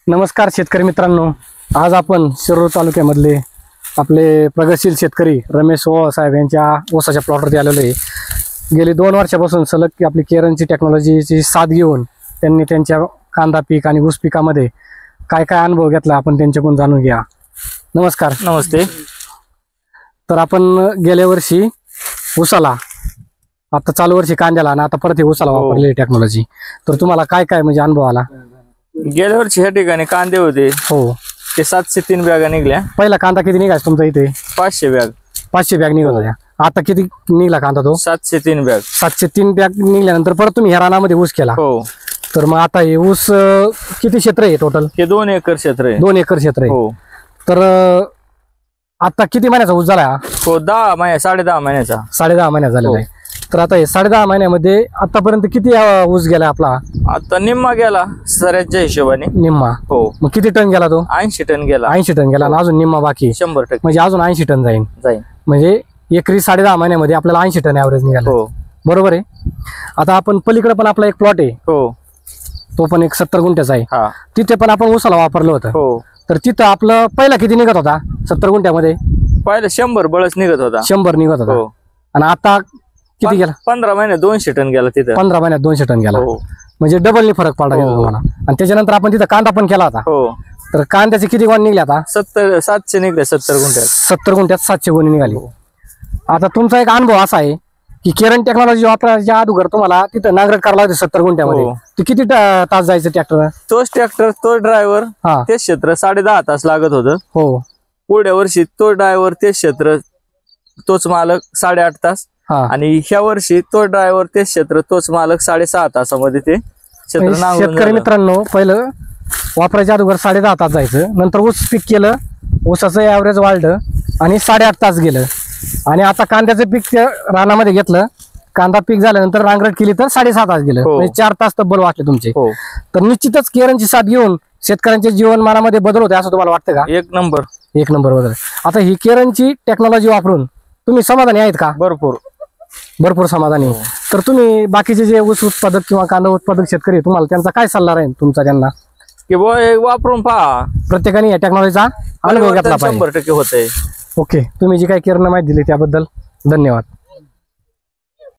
नमस्कार शेतकरी मित्रांनो, आज आपण शिरूर तालुक्यामधले आपले प्रगतशील शेतकरी रमेश ओवाळ साहेब यांच्या ऊसाच्या प्लॉटवरती आलेलो आहे। गेली 2 वर्षापासून सलग आपली केरनची टेक्नॉलॉजीची साथ घेऊन त्यांनी त्यांच्या कांदा पीक आणि ऊस पिकामध्ये काय काय अनुभव घेतला आपण त्यांच्याकडून जाणून घ्या। नमस्कार। नमस्ते। तर आपण गेल्या वर्षी ऊसाला, आता चालू वर्षी कांद्याला आणि आता परत ऊसाला वापरलेली टेक्नॉलॉजी, तर तुम्हाला काय काय म्हणजे अनुभव आला? गेल्या वर्षी ह्या ठिकाणी कांदे होते, हो, ते 703 बॅगा निघल्या। पहिला कांदा किती निघायचा तुमचा इथे? 500 बॅग। 500 बॅग निघत होत्या। आता किती निघला कांदा तो? 703 बॅग। 703 बॅग निघल्यानंतर परत तुम्ही ह्या रानामध्ये ऊस केला? हो। तर मग आता हे ऊस किती क्षेत्र आहे टोटल? हे 2 एकर क्षेत्र आहे। 2 एकर क्षेत्र आहे। हो। तर आता किती महिन्याचा ऊस झाला? हो, 10 महिने, 10.5 महिन्याचा। 10.5 महिन्याचा झालेला आहे। तर आता हे 10.5 महिन्यामध्ये आतापर्यंत किती ऊस गेला आपला? आता निम्मा गेला सऱ्याच्या हिशोबाने। निम्मा? हो। मग किती टन गेला तो? 80 टन गेला। 80 टन गेला आणि अजून निम्मा बाकी? 100%। म्हणजे अजून 80 टन जाईल। म्हणजे एकरी 10.5 महिन्यामध्ये आपल्याला 80 टन ऍव्हरेज निघाला। हो, बरोबर आहे। आता आपण पलीकडे पण आपला एक प्लॉट आहे, हो, तो पण एक 70 गुंठ्याचा आहे। हा, तिथे पण आपण ऊसाला वापरलं होतं। हो। तर तिथं आपलं पहिला किती निघत होता 70 गुंठ्यामध्ये? पहिलं 100 बळच निघत होता। 100 निघत होता। हो। आणि आता किती गेला? 15 महिने 200 टन गेला तिथं। 15 महिन्यात 200 टन गेला। हो। म्हणजे डबलनी फरक पडला तुम्हाला। आणि त्याच्यानंतर आपण तिथं कांदा पण केला होता। हो। तर कांद्याचे किती गोणी निघले आता? 700 निघले 70 गुंठ्यात। 70 गुंठ्यात 700 गोणी निघाली। आता तुमचा एक अनुभव असा आहे की केरन टेक्नॉलॉजी वापरायच्या अगोदर तुम्हाला तिथं नांगरट करायला होते 70 गुंठ्यामध्ये। ते किती तास जायचं ट्रॅक्टर? तोच ट्रॅक्टर, तो ड्रायव्हर, हा, तेच क्षेत्र 10.5 तास लागत होतं। हो। पुढल्या वर्षी तो ड्रायव्हर, तेच क्षेत्र, तोच मालक 8.5 तास। हा। आणि ह्या वर्षी तो ड्रायव्हर, तेच क्षेत्र, तोच मालक 6.5 तासामध्ये ते क्षेत्र नांगरून शेतकरी झालं। मित्रांनो, पहिलं वापरायच्या अगोदर 10.5 तास जायचं, नंतर ऊस पीक केलं, ऊसाचं ऍव्हरेज वाढलं आणि 8.5 तास गेलं। आणि आता कांद्याचं पीक त्या रानामध्ये घेतलं, कांदा पीक झाल्यानंतर रांगरट केली तर 6.5 तास गेलं। हो। म्हणजे 4 तास तब्बल वाचले तुमचे। हो। तर निश्चितच केरनची साथ घेऊन शेतकऱ्यांच्या जीवनमानामध्ये बदल होते असं तुम्हाला वाटतं का? एक नंबर बदल। आता ही केरनची टेक्नॉलॉजी वापरून तुम्ही समाधानी आहेत का? भरपूर समाधानी। तर तुम्ही बाकीचे जे ऊस उत्पादक किंवा कांदा उत्पादक शेतकरी, तुम्हाला त्यांचा काय सल्ला राहील तुमचा त्यांना? की वापरून पहा, प्रत्येकाने या टेक्नॉलॉजीचा अनुभव घेतला पाहिजे। 100% होतंय। ओके, तुम्ही जी काही केरन माहिती दिली त्याबद्दल धन्यवाद।